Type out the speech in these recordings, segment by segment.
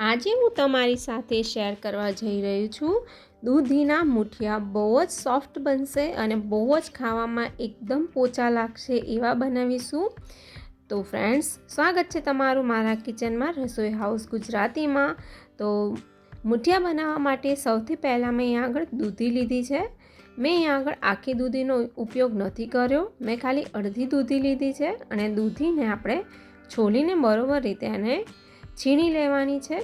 આજે હું તમારી સાથે શેર કરવા જઈ રહી છું દૂધીના મુઠિયા. બહુ જ સોફ્ટ બનશે અને બહુ જ ખાવામાં એકદમ પોચા લાગશે એવા બનાવીશું. તો ફ્રેન્ડ્સ, સ્વાગત છે તમારું મારા કિચનમાં, રસોઈ હાઉસ ગુજરાતીમાં. તો મુઠિયા બનાવવા માટે સૌથી પહેલાં મેં અહીંયા આગળ દૂધી લીધી છે. મેં અહીંયા આગળ આખી દૂધીનો ઉપયોગ નથી કર્યો, મેં ખાલી અડધી દૂધી લીધી છે અને દૂધીને આપણે છોલીને બરોબર રીતે એને છીણી લેવાની છે.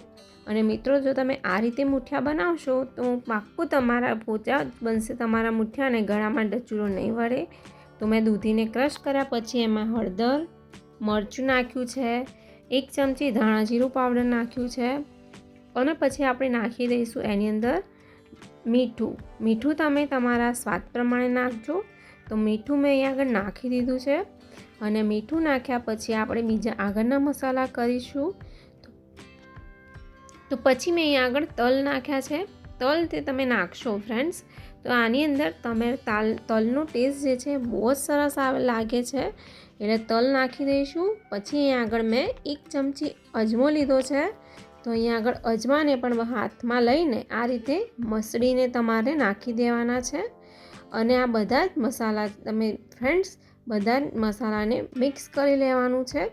અને મિત્રો, જો તમે આ રીતે મુઠિયા બનાવશો તો પાક્કું તમારા પોચા બનશે તમારા મુઠિયા અને ગળામાં ડચુરો નહીં વળે. તો મેં દૂધીને ક્રશ કર્યા પછી એમાં હળદર, મરચું નાખ્યું છે, 1 ચમચી ધાણા જીરું પાવડર નાખ્યું છે અને પછી આપણે નાખી દઈશું એની અંદર મીઠું. મીઠું તમે તમારા સ્વાદ પ્રમાણે નાખજો. તો મીઠું મેં અહીંયા આગળ નાખી દીધું છે અને મીઠું નાખ્યા પછી આપણે બીજા આગળના મસાલા કરીશું. તો પછી મેં અહીંયા આગળ તલ નાખ્યા છે. તલ તે તમે નાખશો ફ્રેન્ડ્સ તો આની અંદર તમે તલનો ટેસ્ટ જે છે બહુ જ સરસ લાગે છે, એટલે તલ નાખી દઈશું. પછી અહીંયા આગળ મેં 1 ચમચી અજમો લીધો છે. તો અહીંયા આગળ અજમાને પણ હાથમાં લઈને આ રીતે મસળીને તમારે નાખી દેવાના છે. અને આ બધા જ મસાલા તમે ફ્રેન્ડ્સ બધા જ મસાલાને મિક્સ કરી લેવાનું છે.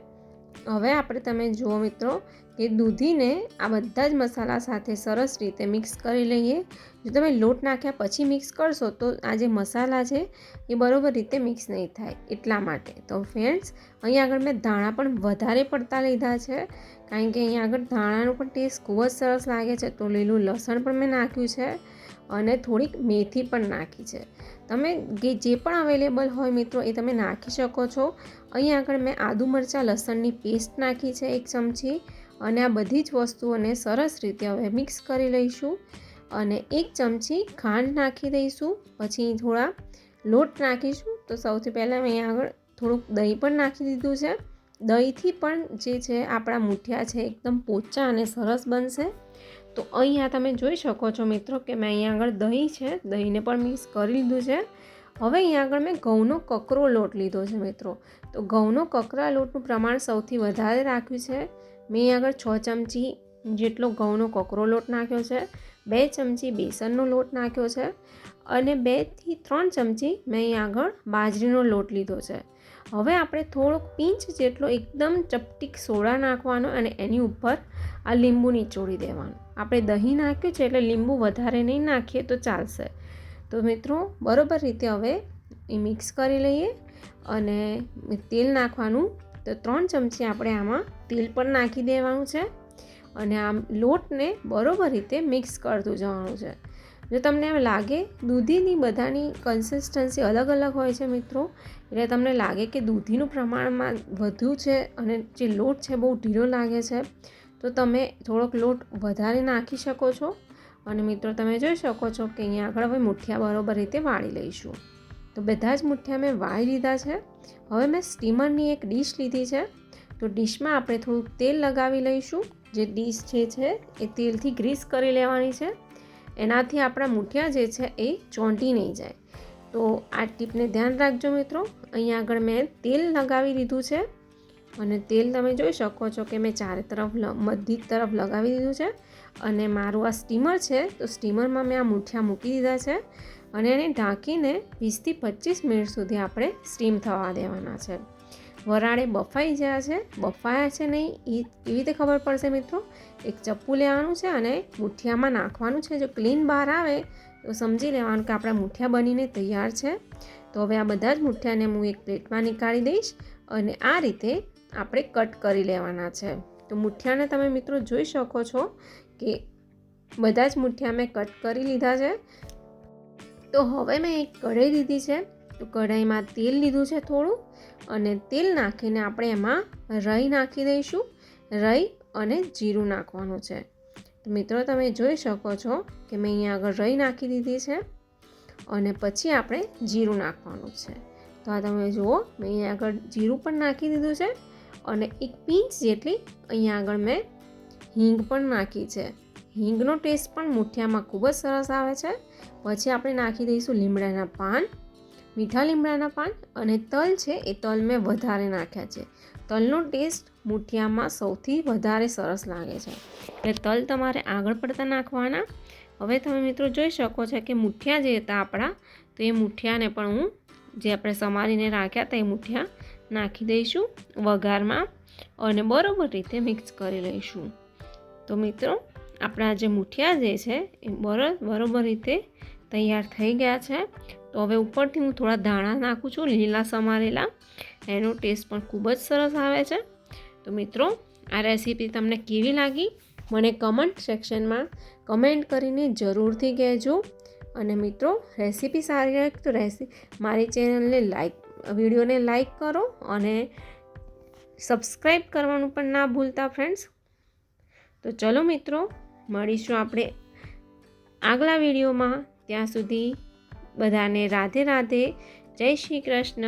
હવે આપણે તમે જુઓ મિત્રો કે દૂધીને આ બધા જ મસાલા સાથે સરસ રીતે મિક્સ કરી લઈએ. જો તમે લોટ નાખ્યા પછી મિક્સ કરશો તો આ જે મસાલા છે એ બરોબર રીતે મિક્સ નહીં થાય, એટલા માટે. તો ફ્રેન્ડ્સ, અહીંયા આગળ મેં ધાણા પણ વધારે પડતા લીધા છે, કારણ કે અહીંયા આગળ ધાણાનો પણ ટેસ્ટ ખૂબ જ સરસ લાગે છે. તો લીલું લસણ પણ મેં નાખ્યું છે અને થોડીક મેથી પણ નાખી છે. તમે જે પણ અવેલેબલ હોય મિત્રો એ તમે નાખી શકો છો. અહીંયા આગળ મેં આદુ મરચાં લસણની પેસ્ટ નાખી છે 1 ચમચી અને આ બધી જ વસ્તુઓને સરસ રીતે હવે મિક્સ કરી લઈશું. અને 1 ચમચી ખાંડ નાખી દઈશું. પછી થોડા લોટ નાખીશું. તો સૌથી પહેલાં મેં અહીંયા આગળ થોડુંક દહીં પણ નાખી દીધું છે. દહીંથી પણ જે છે આપણા મુઠિયા છે એકદમ પોચા અને સરસ બનશે. તો અહીંયા તમે જોઈ શકો છો મિત્રો કે મેં અહીંયા આગળ દહીં છે, દહીંને પણ મિક્સ કરી લીધું છે. હવે અહીંયા આગળ મેં ઘઉંનો કકરો લોટ લીધો છે મિત્રો. તો ઘઉંનો કકરા લોટનું પ્રમાણ સૌથી વધારે રાખ્યું છે. મેં અહીંયા આગળ 6 ચમચી જેટલો ઘઉંનો કકરો લોટ નાખ્યો છે, 2 ચમચી બેસનનો લોટ નાખ્યો છે અને 2 થી 3 ચમચી મેં અહીંયા આગળ બાજરીનો લોટ લીધો છે. હવે આપણે થોડોક પિંચ જેટલો એકદમ ચપટીક સોડા નાખવાનો અને એની ઉપર આ લીંબુ નીચોડી દેવાનું. આપણે દહીં નાખ્યું છે એટલે લીંબુ વધારે નહીં નાખીએ તો ચાલશે. તો મિત્રો, બરોબર રીતે હવે એ મિક્સ કરી લઈએ અને તેલ નાખવાનું. તો 3 ચમચી આપણે આમાં તેલ પણ નાખી દેવાનું છે અને આ લોટને બરોબર રીતે મિક્સ કરતું જવાનું છે. જો તમને એમ લાગે, દૂધીની બધાની કન્સિસ્ટન્સી અલગ અલગ હોય છે મિત્રો, એટલે તમને લાગે કે દૂધીનું પ્રમાણમાં વધુ છે અને જે લોટ છે બહુ ઢીલો લાગે છે તો તમે થોડોક લોટ વધારે નાખી શકો છો. અને મિત્રો, તમે જોઈ શકો છો કે અહીંયા આગળ હવે મુઠિયા બરોબર રીતે વાળી લઈશું. તો બધા જ મુઠિયા મેં વાળી લીધા છે. હવે મેં સ્ટીમરની એક ડીશ લીધી છે. તો ડીશમાં આપણે થોડુંક તેલ લગાવી લઈશું. જે ડીશ છે એ તેલથી ગ્રીસ કરી લેવાની છે, એનાથી આપણા મુઠિયા જે છે એ ચોંટી નહીં જાય. તો આ ટીપને ધ્યાન રાખજો મિત્રો. અહીંયા આગળ મેં તેલ લગાવી દીધું છે અને તેલ તમે જોઈ શકો છો કે મેં ચારે તરફ બધી તરફ લગાવી દીધું છે. અને મારું આ સ્ટીમર છે, તો સ્ટીમરમાં મેં આ મુઠિયા મૂકી દીધા છે અને એને ઢાંકીને 20 થી 25 મિનિટ સુધી આપણે સ્ટીમ થવા દેવાના છે. વરાળે બફાઈ ગયા છે, બફાયા છે નહીં એ એવી રીતે ખબર પડશે મિત્રો. એક ચપ્પુ લેવાનું છે અને મુઠિયામાં નાખવાનું છે. જો ક્લીન બહાર આવે તો સમજી લેવાનું કે આપણા મુઠિયા બનીને તૈયાર છે. તો હવે આ બધા જ મુઠિયાને હું એક પ્લેટમાં નીકાળી દઈશ અને આ રીતે આપણે કટ કરી લેવાના છે. તો મુઠિયાને તમે મિત્રો જોઈ શકો છો કે બધા જ મુઠિયા મેં કટ કરી લીધા છે. તો હવે મેં એક કઢાઈ લીધી છે. તો કઢાઈમાં તેલ લીધું છે થોડું અને તેલ નાખીને આપણે એમાં રાઈ નાખી દઈશું. રાઈ અને જીરું નાખવાનું છે. તો મિત્રો, તમે જોઈ શકો છો કે મેં અહીંયા આગળ રાઈ નાખી દીધી છે અને પછી આપણે જીરું નાખવાનું છે. તો આ તમે જુઓ, મેં અહીંયા આગળ જીરું પણ નાખી દીધું છે અને એક પિંચ જેટલી અહીંયા આગળ મેં હિંગ પણ નાખી છે. હિંગનો ટેસ્ટ પણ મુઠિયામાં ખૂબ જ સરસ આવે છે. પછી આપણે નાખી દઈશું લીમડાના પાન, મીઠા લીમડાના પાન અને તલ છે એ તલ મેં વધારે નાખ્યા છે. તલનો ટેસ્ટ મૂઠિયામાં સૌથી વધારે સરસ લાગે છે. એટલે તલ તમારે આગળ પડતા નાખવાના. હવે તમે મિત્રો જોઈ શકો છો કે મૂઠિયા જે હતા આપણા, તો એ મૂઠિયાને પણ હું જે આપણે સમારીને રાખ્યા હતા એ મૂઠિયા નાખી દઈશું વઘારમાં અને બરોબર રીતે મિક્સ કરી લઈશું. તો મિત્રો આપણા જે મૂઠિયા જે છે એ બરોબર રીતે તૈયાર થઈ ગયા છે. તો હવે ઉપરથી હું થોડા ધાણા નાખું છું, લીલા સમારેલા. એનો ટેસ્ટ પણ ખૂબ જ સરસ આવે છે. તો મિત્રો આ રેસીપી તમને કેવી લાગી મને કમેન્ટ સેક્શનમાં કમેન્ટ કરીને જરૂરથી કહેજો. અને મિત્રો રેસીપી સારી લાગે તો મારી ચેનલને વિડીયોને લાઈક કરો અને સબસ્ક્રાઈબ કરવાનું પણ ના ભૂલતા ફ્રેન્ડ્સ. તો ચલો મિત્રો મળીશું આપણે આગલા વિડીયોમાં. ત્યાં સુધી બધાને રાધે રાધે, જય શ્રી કૃષ્ણ.